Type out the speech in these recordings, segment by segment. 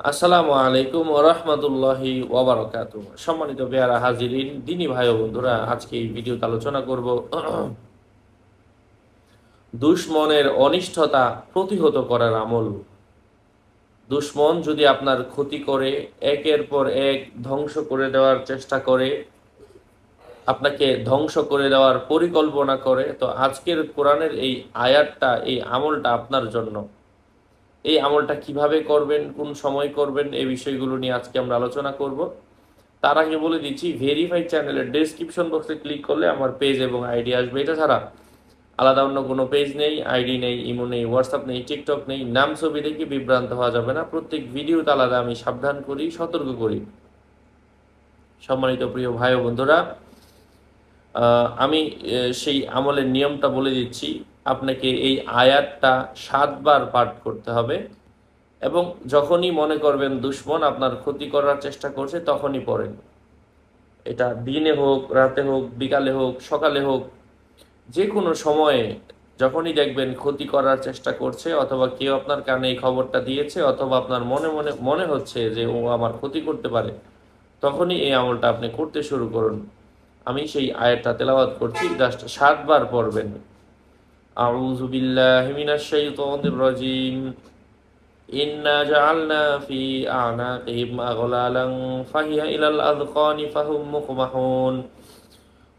আসসালামু আলাইকুম ওয়া রাহমাতুল্লাহি ওয়া বারাকাতুহু। সম্মানিত পেয়ারা হাজিরিন, দিনী ভাই ও বন্ধুরা, আজকে এই ভিডিওতে আলোচনা করব দুশমনের অনিষ্টতা প্রতিহত করার আমল। দুশমন যদি আপনার ক্ষতি করে, একের পর এক ধ্বংস করে দেওয়ার চেষ্টা করে, আপনাকে ধ্বংস করে দেওয়ার পরিকল্পনা করে, তো আজকের কোরআনের এই আয়াতটা, এই আমলটা আপনার জন্য। এই আমলটা কিভাবে করবেন, কোন সময় করবেন, এই বিষয়গুলো নিয়ে আজকে আমরা আলোচনা করব। তার আগে বলে দিচ্ছি, ভেরিফাইড চ্যানেলের ডেসক্রিপশন বক্সে ক্লিক করলে আমার পেজ এবং আইডি আসবে। এটা ছাড়া আলাদা অন্য কোনো পেজ নেই, আইডি নেই, ইমো নেই, হোয়াটসঅ্যাপ নেই, টিকটক নেই। নাম ছবি দেখে বিভ্রান্ত হওয়া যাবে না। প্রত্যেক ভিডিওতে আলাদা আমি সাবধান করি, সতর্ক করি। সম্মানিত প্রিয় ভাই ও বন্ধুরা, আমি সেই আমলের নিয়মটা বলে দিচ্ছি। আপনাকে এই আয়াতটা 7 বার পাঠ করতে হবে এবং যখনই মনে করবেন দুশমন আপনার ক্ষতি করার চেষ্টা করছে তখনই পড়েন। এটা দিনে হোক, রাতে হোক, বিকালে হোক, সকালে হোক, যে কোনো সময়ে যখনই দেখবেন ক্ষতি করার চেষ্টা করছে, অথবা কেউ আপনার কানে এই খবরটা দিয়েছে, অথবা আপনার মনে মনে মনে হচ্ছে যে ও আমার ক্ষতি করতে পারে, তখনই এই আমলটা আপনি করতে শুরু করুন। আমি সেই আয়াতটা তেলাওয়াত করছি, জাস্ট 7 বার পড়বেন। আউযু বিল্লাহি মিনাশ শাইতানির রাজিম। ইন্না জাআলনা ফি আ'নাকিহিম আগলালান ফাহিয়া ইলাল আযকানি ফাহুম মুকমাহুন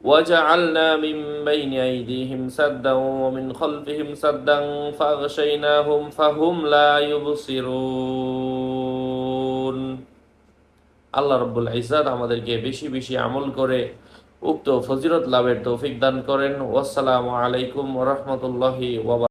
وجعلنا من بين أيديهم سدا ومن خلفهم سدا فأغشيناهم فهم لا يبصرون। আল্লাহ রব্বুল ইজ্জাত আমাদেরকে বেশি বেশি আমল করে উক্ত ফজিলত লাভের তৌফিক দান করেন। ওয়াসসালামু আলাইকুম ওয়া রাহমাতুল্লাহি ওয়া বারাকাতুহু।